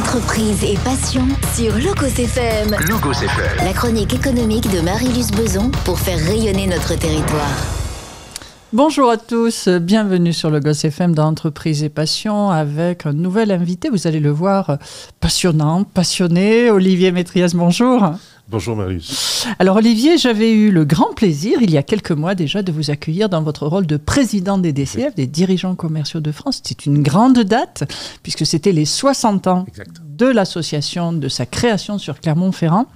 Entreprise et passion sur Logos FM. Logos FM. La chronique économique de Marie-Luce Beson pour faire rayonner notre territoire. Bonjour à tous, bienvenue sur Logos FM dans Entreprise et Passion avec un nouvel invité, vous allez le voir, passionnant, passionné, Olivier Métriès, bonjour. Bonjour Marius. Alors Olivier, j'avais eu le grand plaisir, il y a quelques mois déjà, de vous accueillir dans votre rôle de président des DCF, des dirigeants commerciaux de France. C'est une grande date, puisque c'était les 60 ans de l'association, de sa création sur Clermont-Ferrand.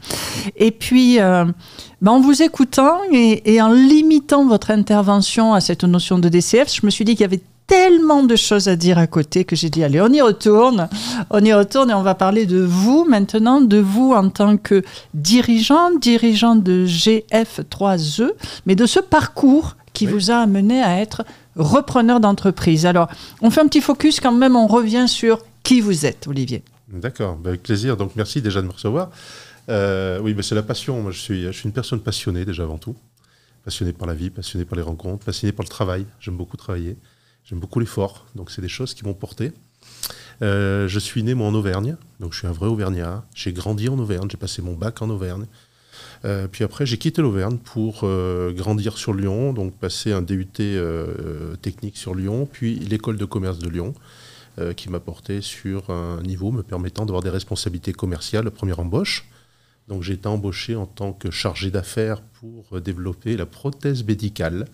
Et puis, en vous écoutant et en limitant votre intervention à cette notion de DCF, je me suis dit qu'il y avait tellement de choses à dire à côté que j'ai dit, allez, on y retourne et on va parler de vous maintenant, de vous en tant que dirigeant de GF3E, mais de ce parcours qui vous a amené à être repreneur d'entreprise. Alors, on fait un petit focus quand même, on revient sur qui vous êtes, Olivier. D'accord, avec plaisir. Donc, merci déjà de me recevoir. Oui, c'est la passion. Moi, je suis une personne passionnée déjà avant tout. Passionnée par la vie, passionnée par les rencontres, passionnée par le travail. J'aime beaucoup travailler. J'aime beaucoup l'effort, donc c'est des choses qui m'ont porté. Je suis né, moi, en Auvergne, donc je suis un vrai Auvergnat. J'ai grandi en Auvergne, j'ai passé mon bac en Auvergne. Puis après, j'ai quitté l'Auvergne pour grandir sur Lyon, donc passer un DUT technique sur Lyon, puis l'école de commerce de Lyon, qui m'a porté sur un niveau me permettant d'avoir des responsabilités commerciales, première embauche. Donc j'ai été embauché en tant que chargé d'affaires pour développer la prothèse médicale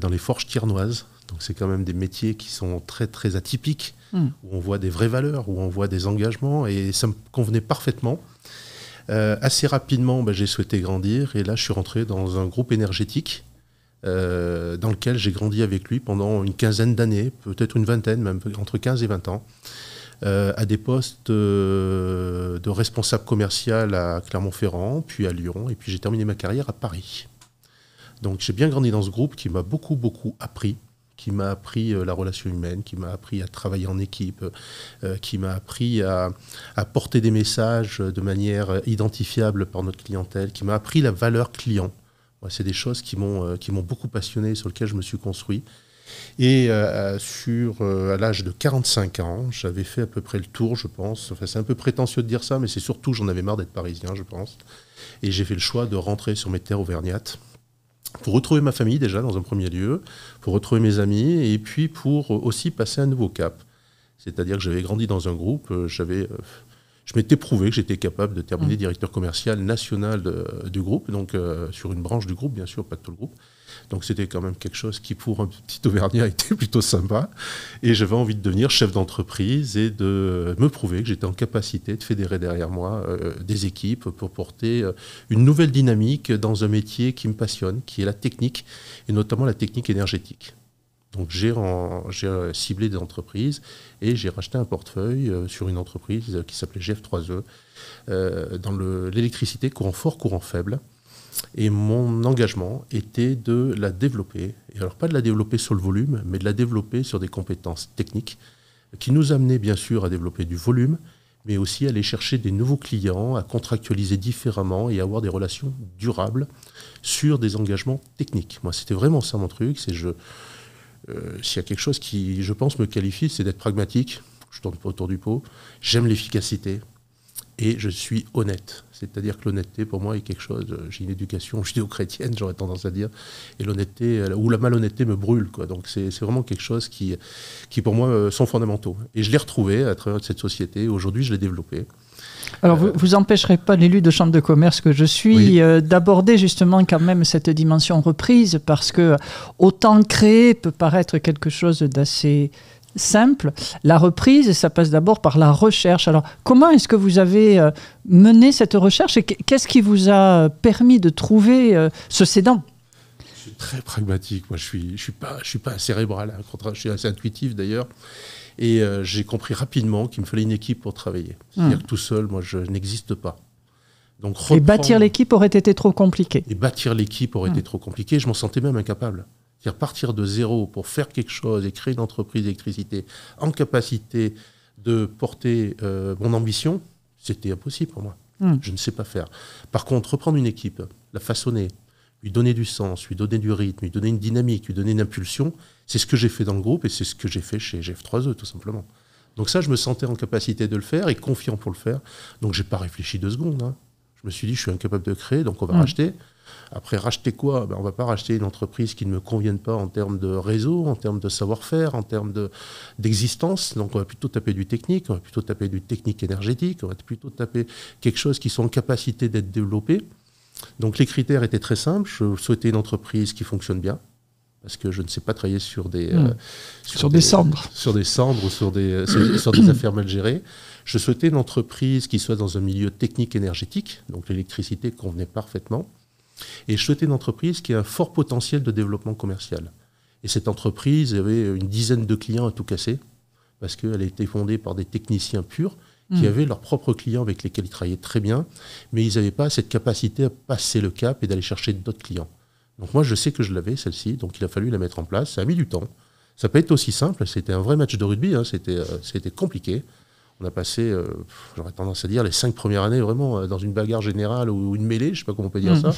dans les forges thiernoises. Donc c'est quand même des métiers qui sont très très atypiques, où on voit des vraies valeurs, où on voit des engagements, et ça me convenait parfaitement. Assez rapidement, j'ai souhaité grandir, et là je suis rentré dans un groupe énergétique dans lequel j'ai grandi avec lui pendant une quinzaine d'années, peut-être une vingtaine, même entre 15 et 20 ans, à des postes de responsable commercial à Clermont-Ferrand, puis à Lyon, et puis j'ai terminé ma carrière à Paris. Donc j'ai bien grandi dans ce groupe qui m'a beaucoup appris, qui m'a appris la relation humaine, qui m'a appris à travailler en équipe, qui m'a appris à porter des messages de manière identifiable par notre clientèle, qui m'a appris la valeur client. Moi, c'est des choses qui m'ont beaucoup passionné, sur lesquelles je me suis construit. Et à l'âge de 45 ans, j'avais fait à peu près le tour, je pense. Enfin, c'est un peu prétentieux de dire ça, mais c'est surtout, j'en avais marre d'être parisien, je pense. Et j'ai fait le choix de rentrer sur mes terres auvergnates, pour retrouver ma famille déjà dans un premier lieu, pour retrouver mes amis, et puis pour aussi passer un nouveau cap. C'est-à-dire que j'avais grandi dans un groupe, je m'étais prouvé que j'étais capable de terminer directeur commercial national du groupe, donc sur une branche du groupe, bien sûr, pas de tout le groupe. Donc c'était quand même quelque chose qui, pour un petit Auvergnat, était plutôt sympa. Et j'avais envie de devenir chef d'entreprise et de me prouver que j'étais en capacité de fédérer derrière moi des équipes pour porter une nouvelle dynamique dans un métier qui me passionne, qui est la technique, et notamment la technique énergétique. Donc j'ai ciblé des entreprises et j'ai racheté un portefeuille sur une entreprise qui s'appelait GF3E dans l'électricité courant fort, courant faible. Et mon engagement était de la développer, et alors pas de la développer sur le volume, mais de la développer sur des compétences techniques qui nous amenaient bien sûr à développer du volume, mais aussi à aller chercher des nouveaux clients, à contractualiser différemment et à avoir des relations durables sur des engagements techniques. Moi, c'était vraiment ça mon truc. S'il y a quelque chose qui, je pense, me qualifie, c'est d'être pragmatique. Je ne tourne pas autour du pot. J'aime l'efficacité. Et je suis honnête. C'est-à-dire que l'honnêteté, pour moi, est quelque chose... J'ai une éducation judéo-chrétienne, j'aurais tendance à dire. Et l'honnêteté, ou la malhonnêteté me brûle, quoi. Donc c'est vraiment quelque chose qui, pour moi, sont fondamentaux. Et je l'ai retrouvé à travers cette société. Aujourd'hui, je l'ai développé. Alors, vous empêcherez pas l'élu de chambre de commerce que je suis d'aborder justement quand même cette dimension reprise, parce que autant créer peut paraître quelque chose d'assez simple. La reprise, ça passe d'abord par la recherche. Alors, comment est-ce que vous avez mené cette recherche et qu'est-ce qui vous a permis de trouver ce cédant ? Je suis très pragmatique. Moi, je suis pas un cérébral. Je suis assez intuitif d'ailleurs. Et j'ai compris rapidement qu'il me fallait une équipe pour travailler. C'est-à-dire que tout seul, moi, je n'existe pas. Donc, et bâtir l'équipe aurait été trop compliqué. Et bâtir l'équipe aurait été trop compliqué. Je m'en sentais même incapable. C'est-à-dire partir de zéro pour faire quelque chose et créer une entreprise d'électricité en capacité de porter mon ambition, c'était impossible pour moi. Je ne sais pas faire. Par contre, reprendre une équipe, la façonner, lui donner du sens, lui donner du rythme, lui donner une dynamique, lui donner une impulsion, c'est ce que j'ai fait dans le groupe et c'est ce que j'ai fait chez GF3E, tout simplement. Donc ça, je me sentais en capacité de le faire et confiant pour le faire. Donc j'ai pas réfléchi 2 secondes. Hein. Je me suis dit, je suis incapable de créer, donc on va racheter. Après, racheter quoi? On ne va pas racheter une entreprise qui ne me convienne pas en termes de réseau, en termes de savoir-faire, en termes d'existence. Donc on va plutôt taper du technique, on va plutôt taper du technique énergétique, on va plutôt taper quelque chose qui soit en capacité d'être développé. Donc les critères étaient très simples. Je souhaitais une entreprise qui fonctionne bien, parce que je ne sais pas travailler sur des cendres. Sur des cendres ou sur des affaires mal gérées. Je souhaitais une entreprise qui soit dans un milieu technique énergétique, donc l'électricité convenait parfaitement. Et je souhaitais une entreprise qui a un fort potentiel de développement commercial. Et cette entreprise avait une dizaine de clients à tout casser, parce qu'elle a été fondée par des techniciens purs, qui avaient leurs propres clients avec lesquels ils travaillaient très bien, mais ils n'avaient pas cette capacité à passer le cap et d'aller chercher d'autres clients. Donc moi, je sais que je l'avais, celle-ci, donc il a fallu la mettre en place. Ça a mis du temps. Ça n'a pas été aussi simple. C'était un vrai match de rugby. Hein. C'était compliqué. On a passé, j'aurais tendance à dire, les 5 premières années vraiment dans une bagarre générale ou une mêlée, je ne sais pas comment on peut dire ça.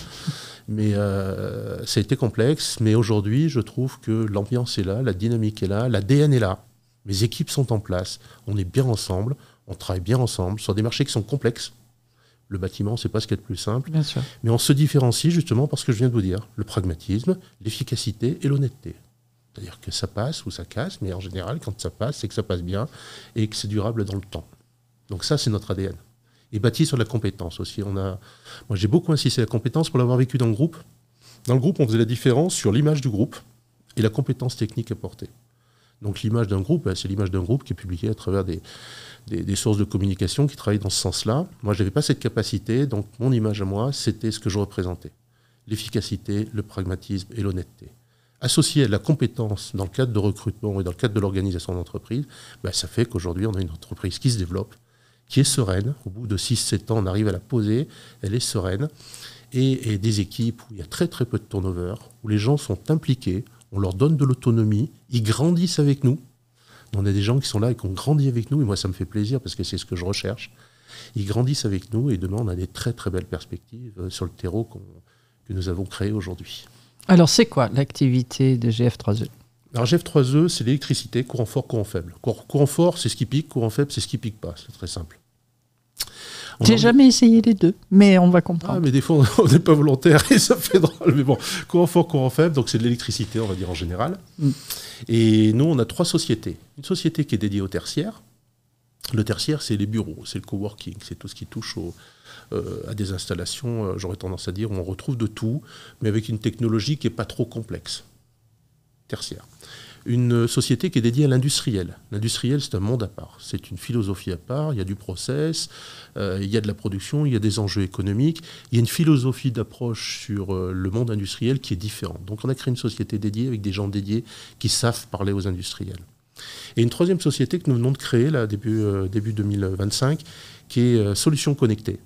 Mais ça a été complexe. Mais aujourd'hui, je trouve que l'ambiance est là, la dynamique est là, l'ADN est là. Mes équipes sont en place. On est bien ensemble. On travaille bien ensemble sur des marchés qui sont complexes. Le bâtiment, ce n'est pas ce qu'il y a de plus simple. Bien sûr. Mais on se différencie justement par ce que je viens de vous dire. Le pragmatisme, l'efficacité et l'honnêteté. C'est-à-dire que ça passe ou ça casse, mais en général, quand ça passe, c'est que ça passe bien et que c'est durable dans le temps. Donc ça, c'est notre ADN. Et bâti sur la compétence aussi. Moi, j'ai beaucoup insisté sur la compétence pour l'avoir vécu dans le groupe. Dans le groupe, on faisait la différence sur l'image du groupe et la compétence technique apportée. Donc l'image d'un groupe, c'est l'image d'un groupe qui est publiée à travers des sources de communication qui travaillent dans ce sens-là. Moi, je n'avais pas cette capacité, donc mon image à moi, c'était ce que je représentais. L'efficacité, le pragmatisme et l'honnêteté. Associé à la compétence dans le cadre de recrutement et dans le cadre de l'organisation d'entreprise, ça fait qu'aujourd'hui, on a une entreprise qui se développe, qui est sereine. Au bout de 6-7 ans, on arrive à la poser, elle est sereine. Et des équipes où il y a très très peu de turnover, où les gens sont impliqués, on leur donne de l'autonomie, ils grandissent avec nous. On a des gens qui sont là et qui ont grandi avec nous, et moi ça me fait plaisir parce que c'est ce que je recherche. Ils grandissent avec nous et demain on a des très très belles perspectives sur le terreau que nous avons créé aujourd'hui. Alors c'est quoi l'activité de GF3E? Alors GF3E, c'est l'électricité, courant fort, courant faible. Courant fort, c'est ce qui pique, courant faible, c'est ce qui pique pas, c'est très simple. J'ai jamais essayé les deux, mais on va comprendre. Ah, mais des fois, on n'est pas volontaire et ça fait drôle. Mais bon, courant fort, courant faible, donc c'est de l'électricité, on va dire en général. Et nous, on a 3 sociétés. Une société qui est dédiée au tertiaire. Le tertiaire, c'est les bureaux, c'est le coworking, c'est tout ce qui touche à des installations, j'aurais tendance à dire, où on retrouve de tout, mais avec une technologie qui n'est pas trop complexe. Tertiaire. Une société qui est dédiée à l'industriel. L'industriel, c'est un monde à part. C'est une philosophie à part. Il y a du process, il y a de la production, il y a des enjeux économiques. Il y a une philosophie d'approche sur le monde industriel qui est différente. Donc on a créé une société dédiée avec des gens dédiés qui savent parler aux industriels. Et une 3e société que nous venons de créer, là, début 2025, qui est Solutions Connectées.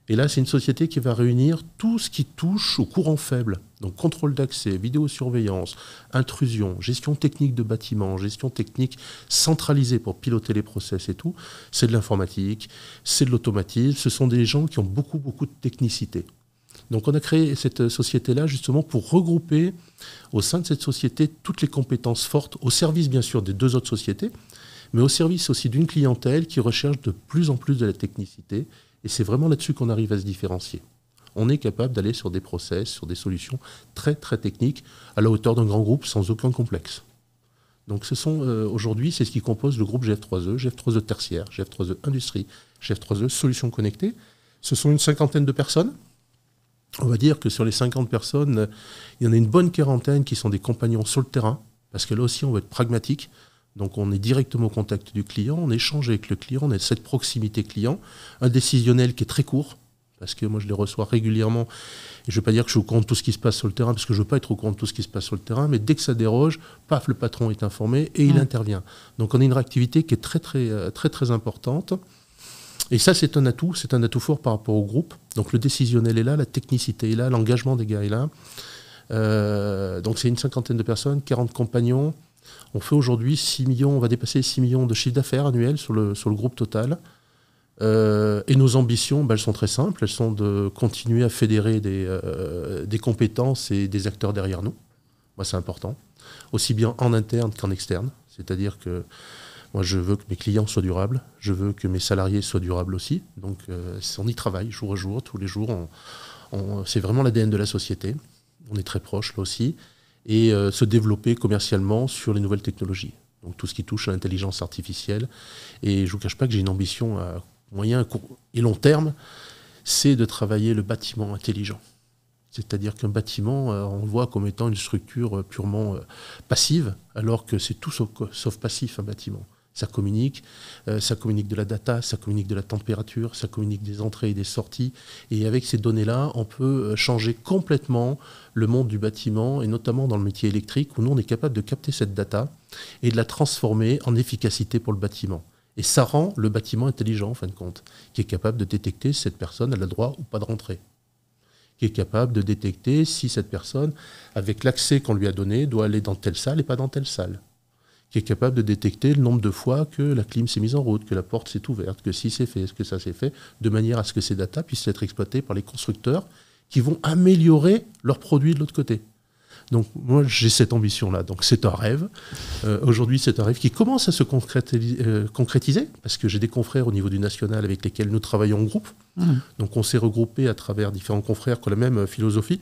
Et là, c'est une société qui va réunir tout ce qui touche au courant faible. Donc contrôle d'accès, vidéosurveillance, intrusion, gestion technique de bâtiments, gestion technique centralisée pour piloter les process et tout. C'est de l'informatique, c'est de l'automatisme. Ce sont des gens qui ont beaucoup, beaucoup de technicité. Donc on a créé cette société-là justement pour regrouper au sein de cette société toutes les compétences fortes, au service bien sûr des 2 autres sociétés, mais au service aussi d'une clientèle qui recherche de plus en plus de la technicité. Et c'est vraiment là-dessus qu'on arrive à se différencier. On est capable d'aller sur des process, sur des solutions très très techniques, à la hauteur d'un grand groupe sans aucun complexe. Donc aujourd'hui, c'est ce qui compose le groupe GF3E, GF3E tertiaire, GF3E industrie, GF3E solutions connectées. Ce sont une 50aine de personnes. On va dire que sur les 50 personnes, il y en a une bonne quarantaine qui sont des compagnons sur le terrain, parce que là aussi, on va être pragmatique. Donc on est directement au contact du client, on échange avec le client, on a cette proximité client, un décisionnel qui est très court, parce que moi je les reçois régulièrement, et je ne veux pas dire que je suis au courant de tout ce qui se passe sur le terrain, parce que je ne veux pas être au courant de tout ce qui se passe sur le terrain, mais dès que ça déroge, paf, le patron est informé et il intervient. Donc on a une réactivité qui est très très très très importante. Et ça, c'est un atout fort par rapport au groupe. Donc le décisionnel est là, la technicité est là, l'engagement des gars est là. Donc c'est une 50aine de personnes, 40 compagnons. On fait aujourd'hui 6 millions, on va dépasser 6 millions de chiffre d'affaires annuel sur le groupe total. Et nos ambitions, elles sont très simples. Elles sont de continuer à fédérer des compétences et des acteurs derrière nous. Moi, c'est important. Aussi bien en interne qu'en externe. C'est-à-dire que Moi, je veux que mes clients soient durables, je veux que mes salariés soient durables aussi. Donc, on y travaille jour à jour, tous les jours. C'est vraiment l'ADN de la société. On est très proche là aussi. Et se développer commercialement sur les nouvelles technologies. Donc, tout ce qui touche à l'intelligence artificielle. Et je ne vous cache pas que j'ai une ambition à moyen et long terme, c'est de travailler le bâtiment intelligent. C'est-à-dire qu'un bâtiment, on le voit comme étant une structure purement passive, alors que c'est tout sauf passif, un bâtiment. Ça communique de la data, ça communique de la température, ça communique des entrées et des sorties. Et avec ces données-là, on peut changer complètement le monde du bâtiment, et notamment dans le métier électrique, où nous, on est capable de capter cette data et de la transformer en efficacité pour le bâtiment. Et ça rend le bâtiment intelligent, en fin de compte, qui est capable de détecter si cette personne a le droit ou pas de rentrer, qui est capable de détecter si cette personne, avec l'accès qu'on lui a donné, doit aller dans telle salle et pas dans telle salle, qui est capable de détecter le nombre de fois que la clim s'est mise en route, que la porte s'est ouverte, que si c'est fait, que ça s'est fait, de manière à ce que ces datas puissent être exploitées par les constructeurs qui vont améliorer leurs produits de l'autre côté. Donc moi, j'ai cette ambition-là. Donc c'est un rêve. Aujourd'hui, c'est un rêve qui commence à se concrétiser, parce que j'ai des confrères au niveau du national avec lesquels nous travaillons en groupe. Donc on s'est regroupés à travers différents confrères qui ont la même philosophie,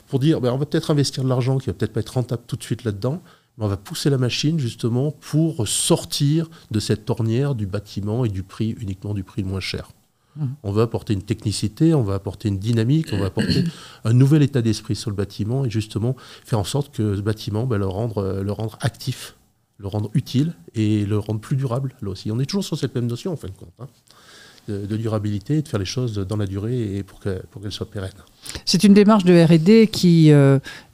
pour dire, on va peut-être investir de l'argent qui va peut-être pas être rentable tout de suite là-dedans, mais on va pousser la machine justement pour sortir de cette ornière du bâtiment et du prix, uniquement du prix le moins cher. On va apporter une technicité, on va apporter une dynamique, on va apporter un nouvel état d'esprit sur le bâtiment et justement faire en sorte que ce bâtiment, le rendre actif, le rendre utile et le rendre plus durable. Là aussi, on est toujours sur cette même notion en fin de compte, de durabilité, de faire les choses dans la durée et pour qu'elles soient pérennes. C'est une démarche de R&D qui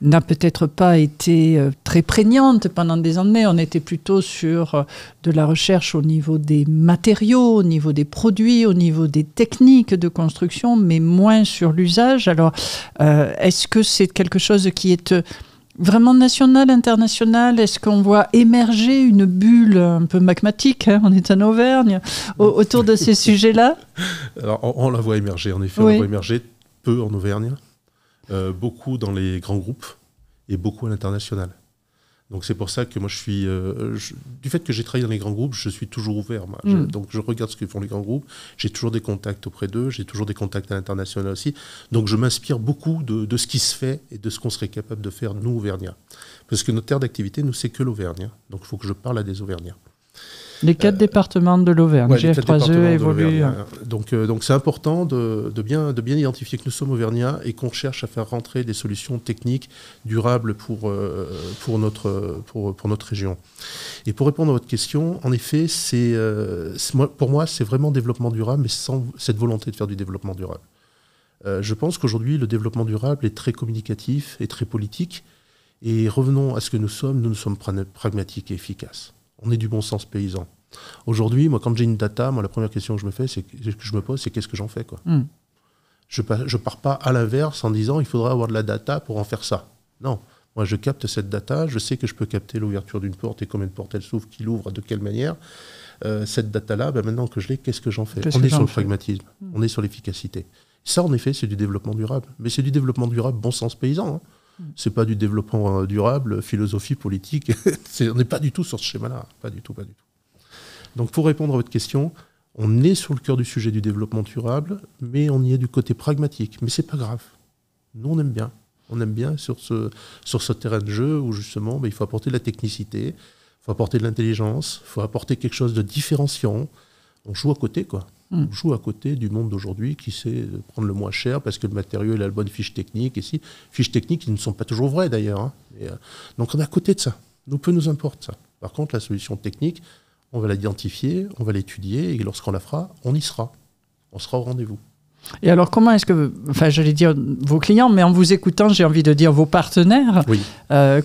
n'a peut-être pas été très prégnante pendant des années. On était plutôt sur de la recherche au niveau des matériaux, au niveau des produits, au niveau des techniques de construction, mais moins sur l'usage. Alors, est-ce que c'est quelque chose qui est vraiment national, international? Est-ce qu'on voit émerger une bulle un peu magmatique, on est en Auvergne, autour de ces sujets-là? Alors, on la voit émerger, en effet, on la voit émerger peu en Auvergne, beaucoup dans les grands groupes et beaucoup à l'international. Donc c'est pour ça que moi je suis, du fait que j'ai travaillé dans les grands groupes, je suis toujours ouvert. Donc je regarde ce que font les grands groupes, j'ai toujours des contacts auprès d'eux, j'ai toujours des contacts à l'international aussi. Donc je m'inspire beaucoup de ce qui se fait et de ce qu'on serait capable de faire nous Auvergnats. Parce que notre terre d'activité, nous, c'est que l'Auvergne. Donc il faut que je parle à des Auvergnats. Les 4 départements de l'Auvergne, GF3E évolue. Donc c'est important de bien identifier que nous sommes auvergnats et qu'on cherche à faire rentrer des solutions techniques durables pour notre région. Et pour répondre à votre question, en effet, pour moi, c'est vraiment développement durable, mais sans cette volonté de faire du développement durable. Je pense qu'aujourd'hui, le développement durable est très communicatif et très politique. Et revenons à ce que nous sommes pragmatiques et efficaces. On est du bon sens paysan. Aujourd'hui, moi, quand j'ai une data, la première question que je me pose, c'est qu'est-ce que j'en fais, quoi. Je pars pas à l'inverse en disant il faudra avoir de la data pour en faire ça. Non, moi je capte cette data, je sais que je peux capter l'ouverture d'une porte et combien de portes elle s'ouvre, qui l'ouvre, de quelle manière. Cette data-là, maintenant que je l'ai, qu'est-ce que j'en fais? On est sur le pragmatisme, on est sur l'efficacité. Ça, en effet, c'est du développement durable. Mais c'est du développement durable bon sens paysan. C'est pas du développement durable, philosophie politique. On n'est pas du tout sur ce schéma-là. Pas du tout. Donc, pour répondre à votre question, on est sur le cœur du sujet du développement durable, mais on y est du côté pragmatique. Mais c'est pas grave. Nous, on aime bien. On aime bien sur ce terrain de jeu où, justement, il faut apporter de la technicité, il faut apporter de l'intelligence, il faut apporter quelque chose de différenciant. On joue à côté, quoi. On joue à côté du monde d'aujourd'hui qui sait prendre le moins cher parce que le matériau il a la bonne fiche technique. Et si, fiches techniques qui ne sont pas toujours vraies d'ailleurs. Donc on est à côté de ça. Peu nous importe ça. Par contre, la solution technique, on va l'identifier, on va l'étudier et lorsqu'on la fera, on y sera. On sera au rendez-vous. Et alors, comment est-ce que, j'allais dire vos clients, mais en vous écoutant, j'ai envie de dire vos partenaires, oui.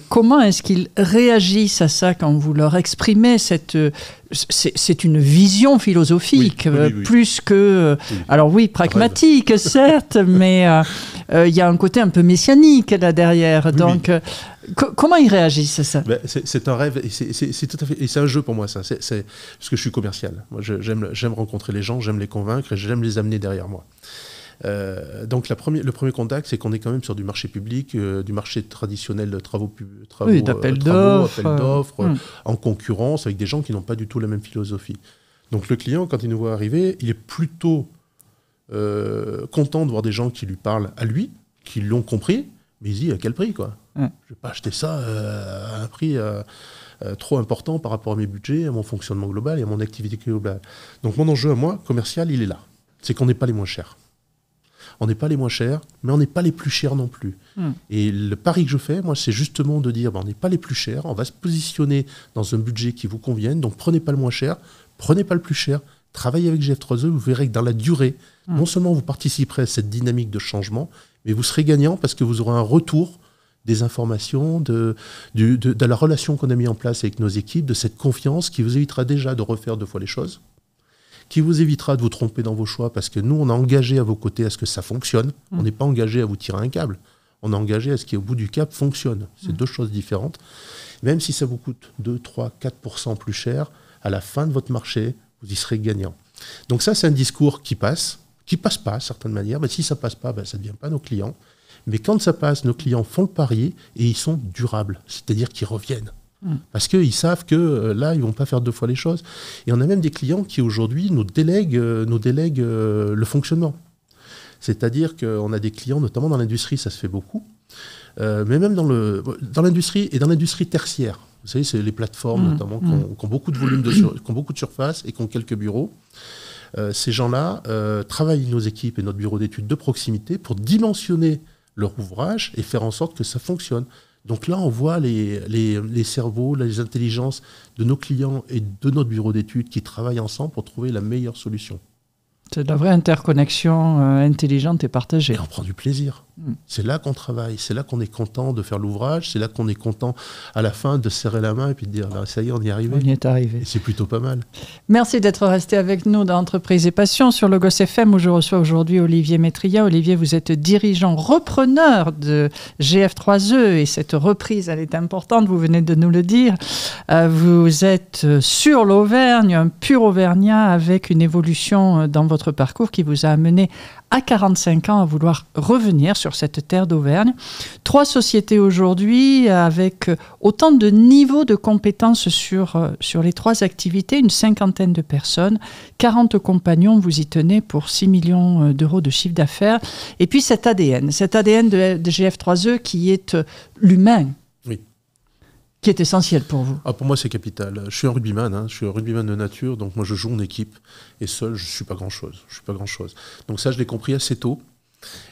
Comment est-ce qu'ils réagissent à ça quand vous leur exprimez c'est une vision philosophique, oui. Plus que... Alors oui, pragmatique, certes, mais il y a un côté un peu messianique là derrière. Oui, donc, comment ils réagissent à ça? C'est un rêve, et c'est tout à fait... Et c'est un jeu pour moi, ça. Parce que je suis commercial. Moi, j'aime rencontrer les gens, j'aime les convaincre et j'aime les amener derrière moi. Donc le premier contact, c'est qu'on est quand même sur du marché public, du marché traditionnel de travaux d'appel d'offres, en concurrence avec des gens qui n'ont pas du tout la même philosophie. Donc le client, quand il nous voit arriver, il est plutôt content de voir des gens qui lui parlent à lui, qui l'ont compris, mais il dit à quel prix, quoi. Je ne vais pas acheter ça à un prix trop important par rapport à mes budgets, à mon fonctionnement global et à mon activité globale. Donc mon enjeu à moi, commercial, il est là. C'est qu'on n'est pas les moins chers. On n'est pas les moins chers, mais on n'est pas les plus chers non plus. Et le pari que je fais, moi, c'est justement de dire, on n'est pas les plus chers, on va se positionner dans un budget qui vous convienne, donc prenez pas le moins cher, prenez pas le plus cher, travaillez avec GF3E, vous verrez que dans la durée, non seulement vous participerez à cette dynamique de changement, mais vous serez gagnant parce que vous aurez un retour des informations, de la relation qu'on a mis en place avec nos équipes, de cette confiance qui vous évitera déjà de refaire 2 fois les choses, qui vous évitera de vous tromper dans vos choix, parce que nous, on a engagé à vos côtés à ce que ça fonctionne. On n'est pas engagé à vous tirer un câble. On est engagé à ce qui, au bout du câble, fonctionne. C'est 2 choses différentes. Même si ça vous coûte 2, 3, 4% plus cher, à la fin de votre marché, vous y serez gagnant. Donc ça, c'est un discours qui passe pas, à certaines manières. Mais si ça passe pas, ça ne devient pas nos clients. Mais quand ça passe, nos clients font le pari et ils sont durables, c'est-à-dire qu'ils reviennent. Parce qu'ils savent que là, ils ne vont pas faire 2 fois les choses. Et on a même des clients qui aujourd'hui nous délèguent le fonctionnement. C'est-à-dire qu'on a des clients, notamment dans l'industrie, ça se fait beaucoup, mais même dans l'industrie et dans l'industrie tertiaire. Vous savez, c'est les plateformes notamment qui ont beaucoup de volume, qui ont beaucoup de surface et qui ont quelques bureaux. Ces gens-là travaillent nos équipes et notre bureau d'études de proximité pour dimensionner leur ouvrage et faire en sorte que ça fonctionne. Donc là, on voit les cerveaux, les intelligences de nos clients et de notre bureau d'études qui travaillent ensemble pour trouver la meilleure solution. C'est de la vraie interconnexion intelligente et partagée. Et on prend du plaisir. C'est là qu'on travaille, c'est là qu'on est content de faire l'ouvrage, c'est là qu'on est content à la fin de serrer la main et puis de dire ça y est, on y est arrivé. On y est arrivé. Et c'est plutôt pas mal. Merci d'être resté avec nous dans Entreprise et Passion sur Logos FM où je reçois aujourd'hui Olivier Maitria. Olivier, vous êtes dirigeant repreneur de GF3E et cette reprise, elle est importante, vous venez de nous le dire. Vous êtes sur l'Auvergne, un pur Auvergnat avec une évolution dans votre parcours qui vous a amené à 45 ans à vouloir revenir sur cette terre d'Auvergne. 3 sociétés aujourd'hui avec autant de niveaux de compétences sur les 3 activités, une 50aine de personnes, 40 compagnons, vous y tenez pour 6 millions d'euros de chiffre d'affaires. Et puis cet ADN de GF3E qui est l'humain. Oui. Qui est essentiel pour vous? Pour moi, c'est capital. Je suis un rugbyman, je suis un rugbyman de nature, donc moi je joue en équipe, et seul, je ne suis pas grand-chose. Donc ça, je l'ai compris assez tôt,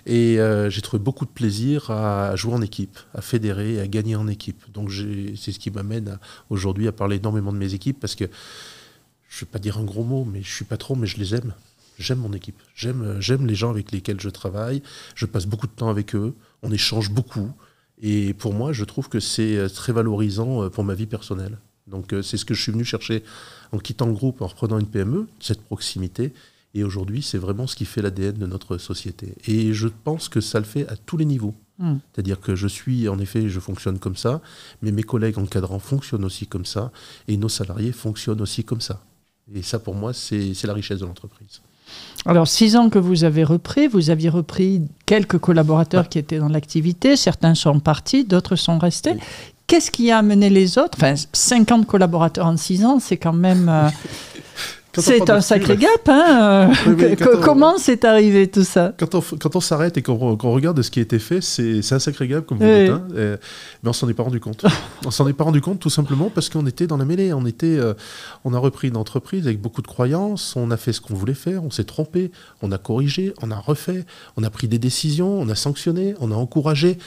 et j'ai trouvé beaucoup de plaisir à jouer en équipe, à fédérer, et à gagner en équipe. Donc c'est ce qui m'amène aujourd'hui à parler énormément de mes équipes, parce que, je ne vais pas dire un gros mot, mais je suis patron, mais je les aime. J'aime mon équipe, j'aime les gens avec lesquels je travaille, je passe beaucoup de temps avec eux, on échange beaucoup. Et pour moi, je trouve que c'est très valorisant pour ma vie personnelle. Donc c'est ce que je suis venu chercher en quittant le groupe, en reprenant une PME, cette proximité. Et aujourd'hui, c'est vraiment ce qui fait l'ADN de notre société. Et je pense que ça le fait à tous les niveaux. C'est-à-dire que je fonctionne comme ça, mais mes collègues encadrants fonctionnent aussi comme ça, et nos salariés fonctionnent aussi comme ça. Et ça, pour moi, c'est la richesse de l'entreprise. Alors, 6 ans que vous aviez repris quelques collaborateurs qui étaient dans l'activité, certains sont partis, d'autres sont restés. Oui. Qu'est-ce qui a amené les autres? 50 collaborateurs en 6 ans, c'est quand même... C'est un sacré gap, hein. Comment c'est arrivé tout ça? Quand on s'arrête et qu'on regarde ce qui a été fait, c'est un sacré gap, comme vous dites. Hein, mais on s'en est pas rendu compte. On s'en est pas rendu compte tout simplement parce qu'on était dans la mêlée. On a repris une entreprise avec beaucoup de croyances, on a fait ce qu'on voulait faire, on s'est trompé, on a corrigé, on a refait, on a pris des décisions, on a sanctionné, on a encouragé,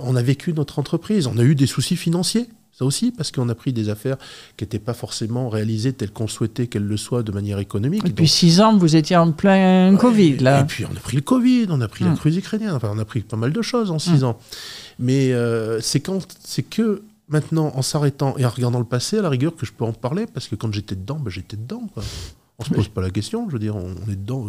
on a vécu notre entreprise, on a eu des soucis financiers. Ça aussi, parce qu'on a pris des affaires qui n'étaient pas forcément réalisées telles qu'on souhaitait qu'elles le soient de manière économique. Et puis 6 ans, vous étiez en plein Covid, là. Et puis on a pris le Covid, on a pris la crise ukrainienne, on a pris pas mal de choses en 6 ans. Mais c'est que maintenant, en s'arrêtant et en regardant le passé, à la rigueur, que je peux en parler, parce que quand j'étais dedans, j'étais dedans, quoi. On ne se pose pas la question, je veux dire, on est dedans.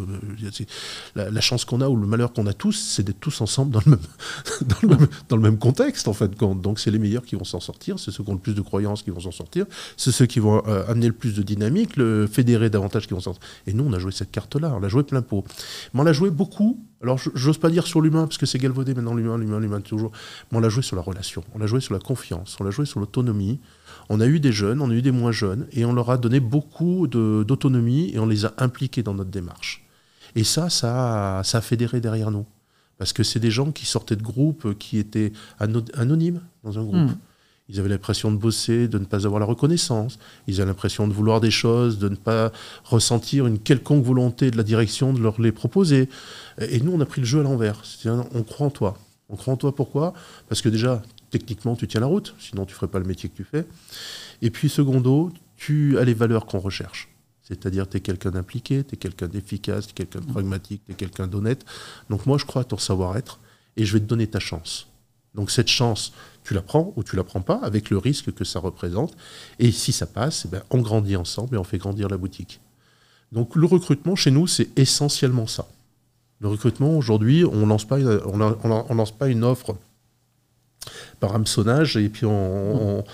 La chance qu'on a ou le malheur qu'on a tous, c'est d'être tous ensemble dans le même contexte, en fait. Donc c'est les meilleurs qui vont s'en sortir, c'est ceux qui ont le plus de croyances qui vont s'en sortir, c'est ceux qui vont amener le plus de dynamique, le fédérer davantage qui vont s'en sortir. Et nous, on a joué cette carte-là, on l'a joué plein pot. Mais on l'a joué beaucoup, alors j'ose pas dire sur l'humain, parce que c'est galvaudé maintenant, l'humain toujours, mais on l'a joué sur la relation, on l'a joué sur la confiance, on l'a joué sur l'autonomie. On a eu des jeunes, on a eu des moins jeunes, et on leur a donné beaucoup d'autonomie, et on les a impliqués dans notre démarche. Et ça a fédéré derrière nous. Parce que c'est des gens qui sortaient de groupes qui étaient anonymes dans un groupe. Ils avaient l'impression de bosser, de ne pas avoir la reconnaissance. Ils avaient l'impression de vouloir des choses, de ne pas ressentir une quelconque volonté de la direction de leur les proposer. Et nous, on a pris le jeu à l'envers. C'est-à-dire, on croit en toi. On croit en toi, pourquoi ? Parce que déjà, techniquement, tu tiens la route, sinon tu ne ferais pas le métier que tu fais. Et puis, secondo, tu as les valeurs qu'on recherche. C'est-à-dire, tu es quelqu'un d'impliqué, tu es quelqu'un d'efficace, tu es quelqu'un de pragmatique, tu es quelqu'un d'honnête. Donc moi, je crois à ton savoir-être et je vais te donner ta chance. Donc cette chance, tu la prends ou tu la prends pas, avec le risque que ça représente. Et si ça passe, on grandit ensemble et on fait grandir la boutique. Donc le recrutement, chez nous, c'est essentiellement ça. Le recrutement, aujourd'hui, on lance pas une offre par hameçonnage et puis on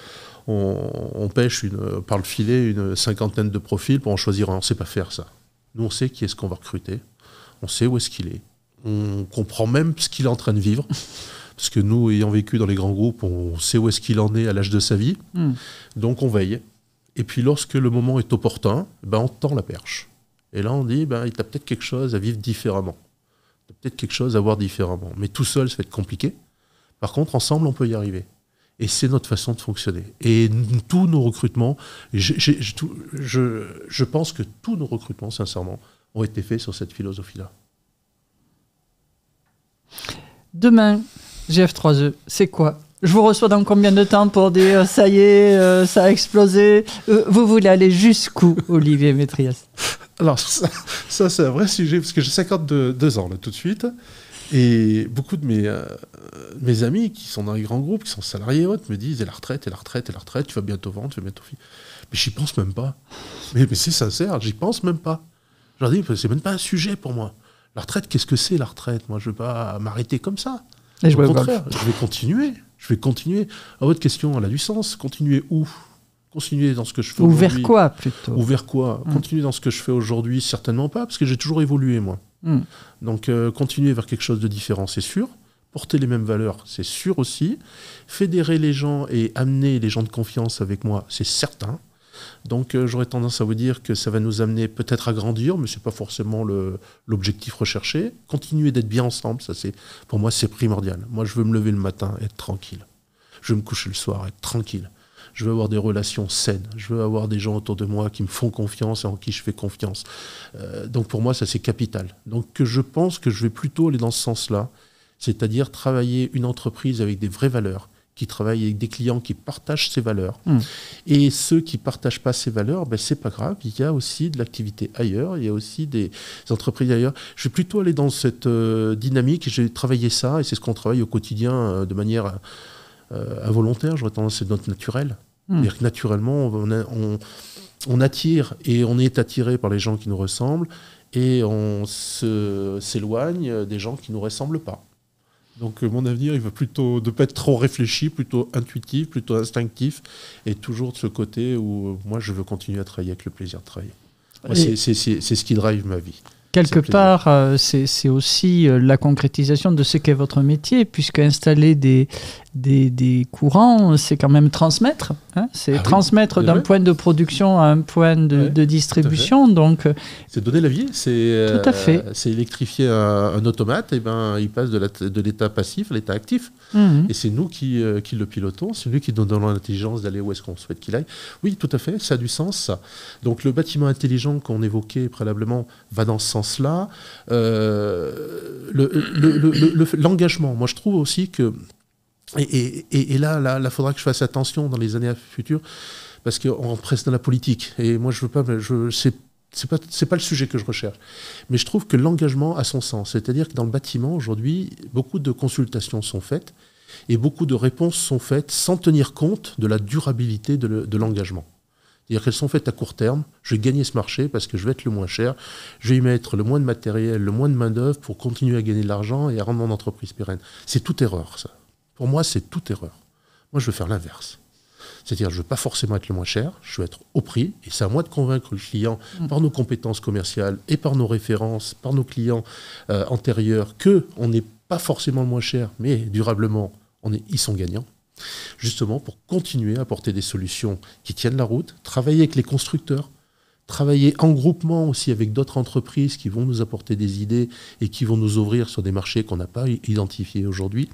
pêche par le filet une cinquantaine de profils pour en choisir un. On ne sait pas faire ça. Nous, on sait qui est-ce qu'on va recruter. On sait où est-ce qu'il est. On comprend même ce qu'il est en train de vivre. Parce que nous, ayant vécu dans les grands groupes, on sait où est-ce qu'il en est à l'âge de sa vie. Donc, on veille. Et puis, lorsque le moment est opportun, on tend la perche. Et là, on dit, il a peut-être quelque chose à vivre différemment. Il a peut-être quelque chose à voir différemment. Mais tout seul, ça va être compliqué. Par contre, ensemble, on peut y arriver. Et c'est notre façon de fonctionner. Et tous nos recrutements, je pense que tous nos recrutements, sincèrement, ont été faits sur cette philosophie-là. Demain, GF3E, c'est quoi ? Je vous reçois dans combien de temps pour dire ça y est, ça a explosé ? Vous voulez aller jusqu'où, Olivier Métrias ? Alors, ça c'est un vrai sujet, parce que j'ai 52 ans, là, tout de suite. Et beaucoup de mes amis qui sont dans les grands groupes, qui sont salariés et autres, me disent la retraite, tu vas bientôt vendre, tu vas bientôt finir. Mais j'y pense même pas. Mais c'est sincère, j'y pense même pas. Je leur dis, c'est même pas un sujet pour moi. La retraite, qu'est-ce que c'est la retraite ? Moi, je ne vais pas m'arrêter comme ça. Au contraire, je vais continuer. À votre question, elle a du sens. Continuer où ? Continuer dans ce que je fais aujourd'hui. Ou vers quoi, plutôt ? Ou vers quoi ? Continuer dans ce que je fais aujourd'hui, certainement pas, parce que j'ai toujours évolué, moi. Donc, continuer vers quelque chose de différent, c'est sûr. Porter les mêmes valeurs, c'est sûr aussi. Fédérer les gens et amener les gens de confiance avec moi, c'est certain. Donc, j'aurais tendance à vous dire que ça va nous amener peut-être à grandir, mais ce n'est pas forcément l'objectif recherché. Continuer d'être bien ensemble, pour moi, c'est primordial. Moi, je veux me lever le matin et être tranquille. Je veux me coucher le soir et être tranquille. Je veux avoir des relations saines. Je veux avoir des gens autour de moi qui me font confiance et en qui je fais confiance. Donc pour moi, ça c'est capital. Donc je pense que je vais plutôt aller dans ce sens-là, c'est-à-dire travailler une entreprise avec des vraies valeurs, qui travaille avec des clients qui partagent ces valeurs. Et ceux qui ne partagent pas ces valeurs, c'est pas grave, il y a aussi de l'activité ailleurs, il y a aussi des entreprises ailleurs. Je vais plutôt aller dans cette dynamique, j'ai travaillé ça, et c'est ce qu'on travaille au quotidien de manière involontaire, j'aurais tendance, c'est notre naturel. C'est-à-dire que naturellement, on attire et on est attiré par les gens qui nous ressemblent et on s'éloigne des gens qui ne nous ressemblent pas. Donc mon avenir, il va plutôt de ne pas être trop réfléchi, plutôt intuitif, plutôt instinctif, et toujours de ce côté où moi je veux continuer à travailler avec le plaisir de travailler. Moi, c'est ce qui drive ma vie. Quelque part, c'est aussi la concrétisation de ce qu'est votre métier, puisque installer des courants, c'est quand même transmettre. Hein, c'est transmettre d'un point de production à un point de distribution. Donc, c'est donner la vie. Tout à fait. C'est électrifier un automate, et il passe de l'état passif à l'état actif. Et c'est nous qui le pilotons, c'est nous qui donnons l'intelligence d'aller où est-ce qu'on souhaite qu'il aille. Oui, tout à fait, ça a du sens, ça. Donc le bâtiment intelligent qu'on évoquait préalablement va dans ce sens-là. L'engagement, moi je trouve aussi que... Et là, il faudra que je fasse attention dans les années futures, parce qu'on presse dans la politique. Et moi, je veux pas... C'est pas le sujet que je recherche. Mais je trouve que l'engagement a son sens. C'est-à-dire que dans le bâtiment, aujourd'hui, beaucoup de consultations sont faites et beaucoup de réponses sont faites sans tenir compte de la durabilité de l'engagement. C'est-à-dire qu'elles sont faites à court terme. Je vais gagner ce marché parce que je vais être le moins cher. Je vais y mettre le moins de matériel, le moins de main-d'œuvre pour continuer à gagner de l'argent et à rendre mon entreprise pérenne. C'est toute erreur, ça. Pour moi, c'est toute erreur. Moi, je veux faire l'inverse. C'est-à-dire, je ne veux pas forcément être le moins cher, je veux être au prix. Et c'est à moi de convaincre le client par nos compétences commerciales et par nos références, par nos clients antérieurs, qu'on n'est pas forcément le moins cher, mais durablement, ils sont gagnants. Justement pour continuer à apporter des solutions qui tiennent la route, travailler avec les constructeurs, travailler en groupement aussi avec d'autres entreprises qui vont nous apporter des idées et qui vont nous ouvrir sur des marchés qu'on n'a pas identifiés aujourd'hui,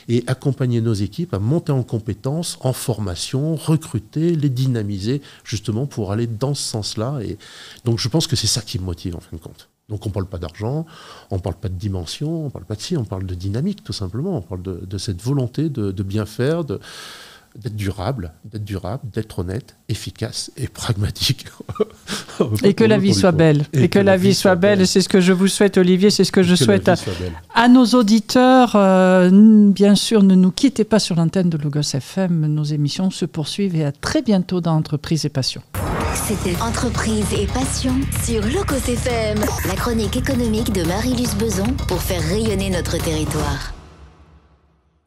et accompagner nos équipes à monter en compétences, en formation, recruter, les dynamiser, justement pour aller dans ce sens-là. Et donc je pense que c'est ça qui me motive en fin de compte. Donc on ne parle pas d'argent, on ne parle pas de dimension, on ne parle pas de ci, on parle de dynamique tout simplement. On parle de cette volonté de bien faire, d'être durable, d'être honnête, efficace et pragmatique. Et que la vie soit belle. Et que la vie soit belle. C'est ce que je vous souhaite, Olivier. C'est ce que je souhaite à nos auditeurs. Bien sûr, ne nous quittez pas sur l'antenne de Logos FM. Nos émissions se poursuivent et à très bientôt dans Entreprise et Passion. C'était Entreprise et Passion sur Logos FM. La chronique économique de Marie-Luce Beson pour faire rayonner notre territoire.